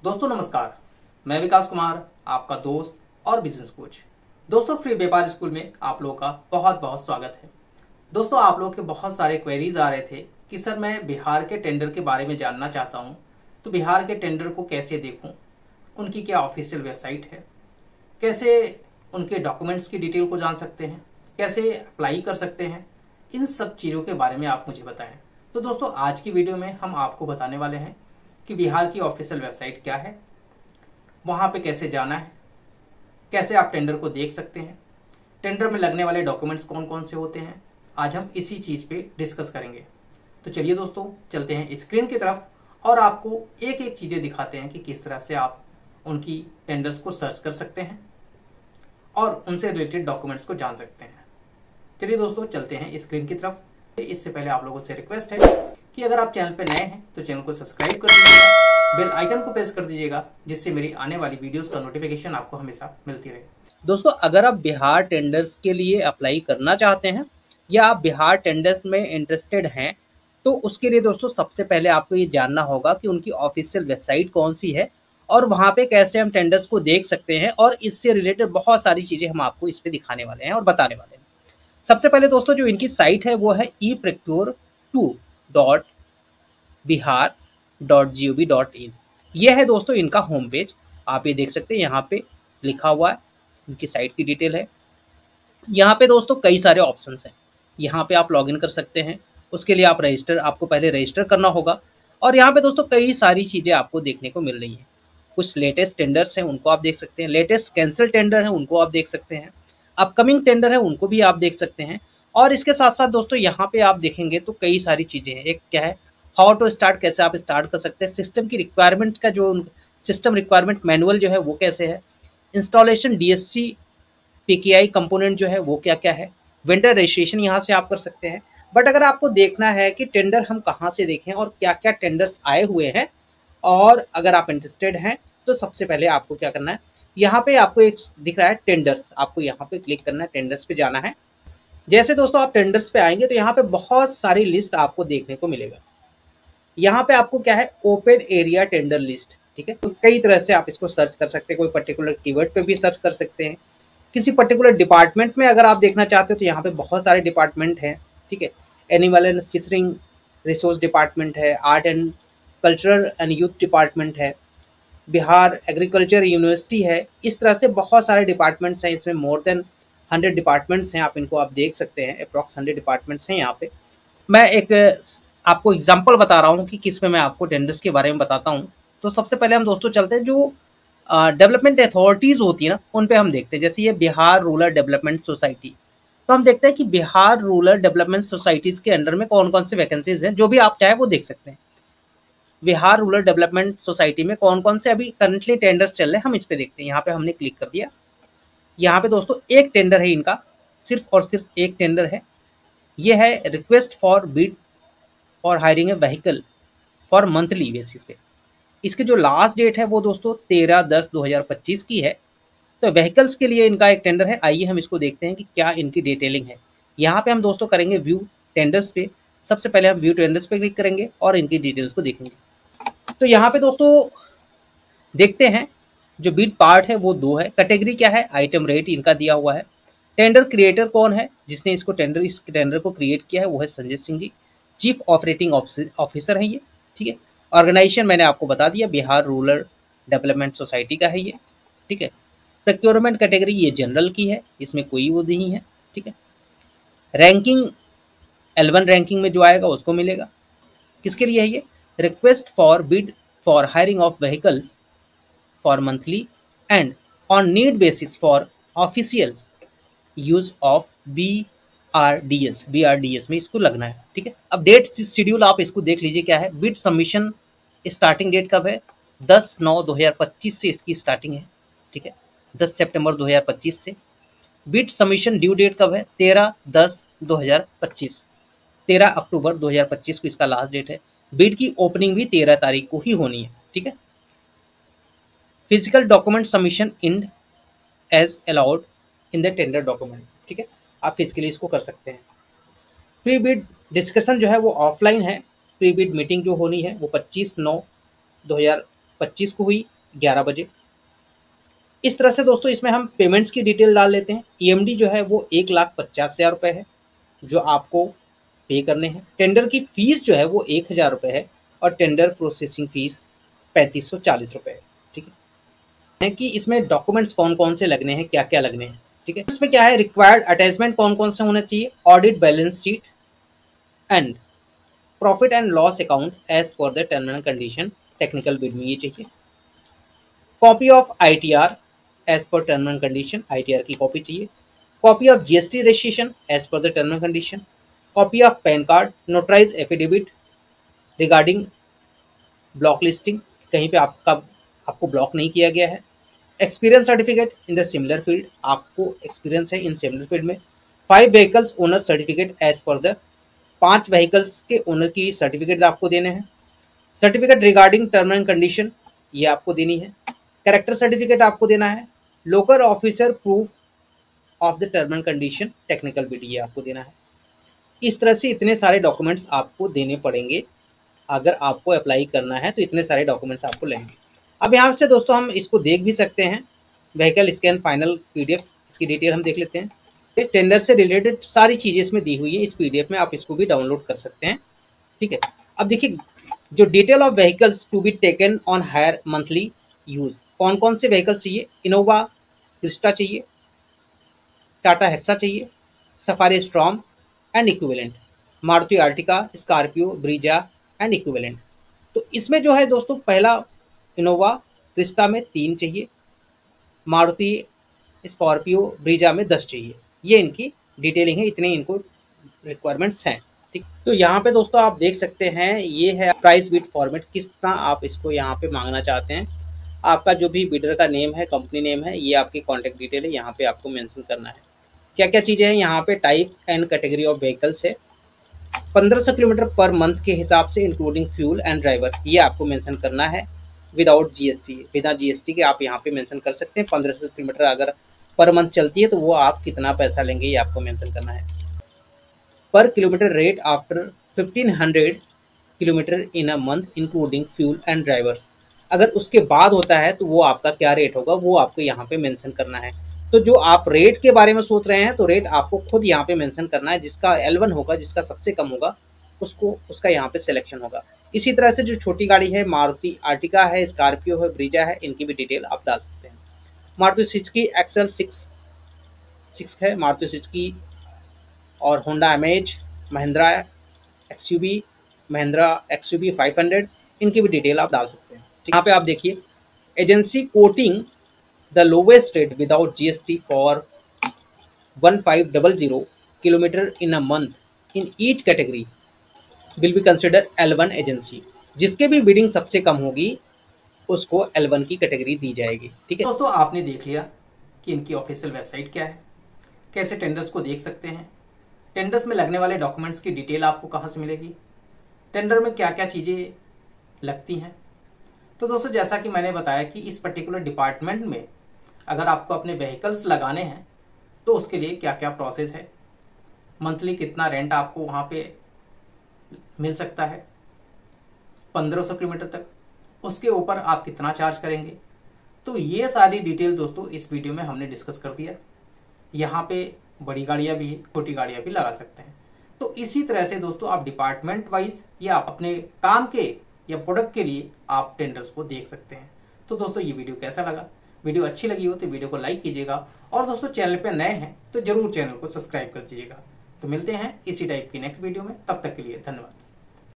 दोस्तों नमस्कार, मैं विकास कुमार, आपका दोस्त और बिजनेस कोच। दोस्तों फ्री व्यापार स्कूल में आप लोगों का बहुत बहुत स्वागत है। दोस्तों आप लोगों के बहुत सारे क्वेरीज आ रहे थे कि सर मैं बिहार के टेंडर के बारे में जानना चाहता हूँ, तो बिहार के टेंडर को कैसे देखूँ, उनकी क्या ऑफिशियल वेबसाइट है, कैसे उनके डॉक्यूमेंट्स की डिटेल को जान सकते हैं, कैसे अप्लाई कर सकते हैं, इन सब चीज़ों के बारे में आप मुझे बताएं। तो दोस्तों आज की वीडियो में हम आपको बताने वाले हैं कि बिहार की ऑफिशियल वेबसाइट क्या है, वहाँ पे कैसे जाना है, कैसे आप टेंडर को देख सकते हैं, टेंडर में लगने वाले डॉक्यूमेंट्स कौन कौन से होते हैं। आज हम इसी चीज़ पे डिस्कस करेंगे। तो चलिए दोस्तों चलते हैं स्क्रीन की तरफ और आपको एक एक चीज़ें दिखाते हैं कि किस तरह से आप उनकी टेंडर्स को सर्च कर सकते हैं और उनसे रिलेटेड डॉक्यूमेंट्स को जान सकते हैं। चलिए दोस्तों चलते हैं स्क्रीन की तरफ। इससे पहले आप लोगों से रिक्वेस्ट है कि अगर आप चैनल पर नए हैं तो चैनल को सब्सक्राइब कर दीजिएगा, बेल आइकन को प्रेस कर दीजिएगा, जिससे मेरी आने वाली वीडियोस का नोटिफिकेशन आपको हमेशा मिलती रहे। दोस्तों अगर आप बिहार टेंडर्स के लिए अप्लाई करना चाहते हैं या आप बिहार टेंडर्स में इंटरेस्टेड हैं, तो उसके लिए दोस्तों सबसे पहले आपको ये जानना होगा कि उनकी ऑफिशियल वेबसाइट कौन सी है और वहाँ पे कैसे हम टेंडर्स को देख सकते हैं, और इससे रिलेटेड बहुत सारी चीज़ें हम आपको इस पे दिखाने वाले हैं और बताने वाले हैं। सबसे पहले दोस्तों जो इनकी साइट है वो है eprocure2.bihar.gov.in। ये है दोस्तों इनका होम पेज। आप ये देख सकते हैं, यहाँ पे लिखा हुआ है, इनकी साइट की डिटेल है। यहाँ पे दोस्तों कई सारे ऑप्शंस हैं। यहाँ पे आप लॉगिन कर सकते हैं, उसके लिए आपको पहले रजिस्टर करना होगा। और यहाँ पे दोस्तों कई सारी चीज़ें आपको देखने को मिल रही हैं। कुछ लेटेस्ट टेंडर्स हैं उनको आप देख सकते हैं, लेटेस्ट कैंसिल टेंडर हैं उनको आप देख सकते हैं, अपकमिंग टेंडर है उनको भी आप देख सकते हैं। और इसके साथ साथ दोस्तों यहाँ पे आप देखेंगे तो कई सारी चीज़ें हैं। एक क्या है, हाउ टू स्टार्ट, कैसे आप स्टार्ट कर सकते हैं, सिस्टम की रिक्वायरमेंट का जो सिस्टम रिक्वायरमेंट मैनुअल जो है वो कैसे है, इंस्टॉलेशन डीएससी पीकेआई कंपोनेंट जो है वो क्या क्या है, वेंडर रजिस्ट्रेशन यहाँ से आप कर सकते हैं। बट अगर आपको देखना है कि टेंडर हम कहाँ से देखें और क्या क्या टेंडर्स आए हुए हैं, और अगर आप इंटरेस्टेड हैं, तो सबसे पहले आपको क्या करना है, यहाँ पे आपको एक दिख रहा है टेंडर्स, आपको यहाँ पे क्लिक करना है, टेंडर्स पे जाना है। जैसे दोस्तों आप टेंडर्स पे आएंगे तो यहाँ पे बहुत सारी लिस्ट आपको देखने को मिलेगा। यहाँ पे आपको क्या है, ओपन एरिया टेंडर लिस्ट, ठीक है। तो कई तरह से आप इसको सर्च कर सकते हैं, कोई पर्टिकुलर कीवर्ड पे भी सर्च कर सकते हैं। किसी पर्टिकुलर डिपार्टमेंट में अगर आप देखना चाहते हो तो यहाँ पे बहुत सारे डिपार्टमेंट हैं, ठीक है। एनिमल एंड फिशरिंग रिसोर्स डिपार्टमेंट है, art and cultural and youth department है, बिहार एग्रीकल्चर यूनिवर्सिटी है। इस तरह से बहुत सारे डिपार्टमेंट्स हैं, इसमें मोर देन 100 डिपार्टमेंट्स हैं, आप देख सकते हैं, अप्रॉक्स 100 डिपार्टमेंट्स हैं यहाँ पे। मैं एक आपको एग्जांपल बता रहा हूँ कि किस में मैं आपको टेंडर्स के बारे में बताता हूँ। तो सबसे पहले हम दोस्तों चलते हैं, जो डेवलपमेंट अथॉरिटीज़ होती है ना, उन पे हम देखते हैं। जैसे ये बिहार रूरल डेवलपमेंट सोसाइटी, तो हम देखते हैं कि बिहार रूरल डेवलपमेंट सोसाइटीज़ के अंडर में कौन कौन से वैकेंसीज हैं, जो भी आप चाहे वो देख सकते हैं। बिहार रूरल डेवलपमेंट सोसाइटी में कौन कौन से अभी करंटली टेंडर्स चल रहे हैं, हम इस पे देखते हैं। यहाँ पे हमने क्लिक कर दिया। यहाँ पे दोस्तों एक टेंडर है इनका, सिर्फ और सिर्फ एक टेंडर है। ये है request for bid for hiring A vehicle for monthly basis पे। इसकी जो लास्ट डेट है वो दोस्तों 13/10/2025 की है। तो व्हीकल्स के लिए इनका एक टेंडर है। आइए हम इसको देखते हैं कि क्या इनकी डिटेलिंग है। यहाँ पे हम दोस्तों करेंगे व्यू टेंडर्स पे। सबसे पहले हम व्यू टेंडर्स पे क्लिक करेंगे और इनकी डिटेल्स को देखेंगे। तो यहाँ पे दोस्तों देखते हैं, जो बिड पार्ट है वो 2 है। कैटेगरी क्या है, आइटम रेट इनका दिया हुआ है। टेंडर क्रिएटर कौन है, जिसने इस टेंडर को क्रिएट किया है, वो है Sanjay Singh ji, chief operating officer है ये, ठीक है। ऑर्गेनाइजेशन मैंने आपको बता दिया, बिहार रूरल डेवलपमेंट सोसाइटी का है ये, ठीक है। प्रोक्योरमेंट कैटेगरी ये जनरल की है, इसमें कोई वो नहीं है, ठीक है। रैंकिंग L1 रैंकिंग में जो आएगा उसको मिलेगा। किसके लिए है ये, request for bid for hiring of vehicles for monthly and on need basis for official use of BRDS में इसको लगना है, ठीक है। अब डेट शेड्यूल आप इसको देख लीजिए क्या है। बिड सबमिशन स्टार्टिंग डेट कब है, 10/9/2025 से इसकी स्टार्टिंग है, ठीक है, 10 सितंबर 2025 से। बिड सबमिशन ड्यू डेट कब है, 13/10/2025, 13 अक्टूबर 2025 को इसका लास्ट डेट है। बिड की ओपनिंग भी 13 तारीख को ही होनी है, ठीक है। Physical document submission in as allowed in the tender document, ठीक है, आप फिजिकली इसको कर सकते हैं। प्री बिड डिस्कशन जो है वो ऑफलाइन है। प्री बिड मीटिंग जो होनी है वो 25/9/2025 25 को हुई 11 बजे। इस तरह से दोस्तों इसमें हम पेमेंट्स की डिटेल डाल लेते हैं। ईएमडी जो है वो 1,50,000 रुपये है जो आपको पे करने हैं। टेंडर की फीस जो है वो 1,000 रुपये है और टेंडर प्रोसेसिंग फीस 3540 रुपये है। ठीक है कि इसमें डॉक्यूमेंट्स कौन कौन से लगने हैं, क्या क्या लगने हैं। ठीक है, इसमें क्या है, रिक्वायर्ड अटैचमेंट कौन कौन से होना चाहिए, audit balance sheet and profit and loss account as per the term and condition, technical bid में ये चाहिए। Copy of ITR as per term and condition, ITR की कॉपी चाहिए। Copy of GST registration as per the term and condition. Copy of PAN card, notarize affidavit regarding block listing, कहीं पे आपको block नहीं किया गया है। Experience certificate in the similar field, आपको एक्सपीरियंस है इन सिमिलर फील्ड में। 5 vehicles owner certificate as per the, 5 vehicles के ओनर की सर्टिफिकेट आपको देने हैं। Certificate regarding term and condition ये आपको देनी है। कैरेक्टर सर्टिफिकेट आपको देना है। Local officer proof of the term and condition, technical bid ये आपको देना है। इस तरह से इतने सारे डॉक्यूमेंट्स आपको देने पड़ेंगे। अगर आपको अप्लाई करना है तो इतने सारे डॉक्यूमेंट्स आपको लगेंगे। अब यहाँ से दोस्तों हम इसको देख भी सकते हैं, व्हीकल स्कैन फाइनल पीडीएफ, इसकी डिटेल हम देख लेते हैं। टेंडर से रिलेटेड सारी चीज़ें इसमें दी हुई है इस पीडीएफ में, आप इसको भी डाउनलोड कर सकते हैं। ठीक है, अब देखिए जो detail of vehicles to be taken on hire monthly use, कौन कौन से व्हीकल्स चाहिए, इनोवा क्रिस्टा चाहिए, टाटा हेक्सा चाहिए, Safari Storme and equivalent, Maruti Ertiga, Scorpio, Brezza and equivalent. तो इसमें जो है दोस्तों पहला इनोवा क्रिस्टा में 3 चाहिए, मारुति स्कॉर्पियो ब्रीजा में 10 चाहिए। ये इनकी डिटेलिंग है, इतने इनको रिक्वायरमेंट्स हैं। ठीक, तो यहाँ पे दोस्तों आप देख सकते हैं ये है प्राइस बिड फॉर्मेट, कितना आप इसको यहाँ पे मांगना चाहते हैं। आपका जो भी बिडर का नेम है, कंपनी नेम है, ये आपकी कॉन्टैक्ट डिटेल है, यहाँ पे आपको मेंशन करना है। क्या क्या चीज़ें हैं यहाँ पे, type and category of vehicles है, 1500 किलोमीटर पर मंथ के हिसाब से इंक्लूडिंग फ्यूल एंड ड्राइवर, ये आपको मेंशन करना है। विदाउट जीएसटी, बिना जीएसटी के आप यहाँ पे मेंशन कर सकते हैं। 1500 किलोमीटर अगर पर मंथ चलती है तो वो आप कितना पैसा लेंगे ये आपको मेंशन करना है। पर kilometre rate after 1500 kilometre in a month including fuel and driver, अगर उसके बाद होता है तो वो आपका क्या रेट होगा वो आपको यहाँ पे मेंशन करना है। तो जो आप रेट के बारे में सोच रहे हैं तो रेट आपको खुद यहाँ पे मेंशन करना है। जिसका L1 होगा, जिसका सबसे कम होगा, उसका यहाँ पे सिलेक्शन होगा। इसी तरह से जो छोटी गाड़ी है, मारुति आर्टिका है, स्कॉर्पियो है, ब्रीजा है, इनकी भी डिटेल आप डाल सकते हैं। मारुति सुजुकी एक्सेल 6 है, मारुति सुजुकी और Honda amaze, Mahindra XUV, Mahindra XUV 500, इनकी भी डिटेल आप डाल सकते हैं। यहाँ पे आप देखिए, agency coating the lowest rate without GST for 1500 kilometre in a month in each category will be consider L1 agency. जिसके भी बिडिंग सबसे कम होगी उसको L1 की कैटेगरी दी जाएगी। ठीक है दोस्तों, आपने देख लिया कि इनकी ऑफिशियल वेबसाइट क्या है, कैसे टेंडर्स को देख सकते हैं, टेंडर्स में लगने वाले डॉक्यूमेंट्स की डिटेल आपको कहाँ से मिलेगी, टेंडर में क्या क्या चीज़ें लगती हैं। तो दोस्तों जैसा कि मैंने बताया कि इस पर्टिकुलर डिपार्टमेंट में अगर आपको अपने व्हीकल्स लगाने हैं तो उसके लिए क्या क्या प्रोसेस है, मंथली कितना रेंट आपको वहाँ पे मिल सकता है 1500 किलोमीटर तक, उसके ऊपर आप कितना चार्ज करेंगे। तो ये सारी डिटेल दोस्तों इस वीडियो में हमने डिस्कस कर दिया। यहाँ पे बड़ी गाड़ियाँ भी, छोटी गाड़ियाँ भी लगा सकते हैं। तो इसी तरह से दोस्तों आप डिपार्टमेंट वाइज या अपने काम के या प्रोडक्ट के लिए आप टेंडर्स को देख सकते हैं। तो दोस्तों ये वीडियो कैसा लगा, वीडियो अच्छी लगी हो तो वीडियो को लाइक कीजिएगा, और दोस्तों चैनल पे नए हैं तो जरूर चैनल को सब्सक्राइब कर दीजिएगा। तो मिलते हैं इसी टाइप की नेक्स्ट वीडियो में, तब तक के लिए धन्यवाद।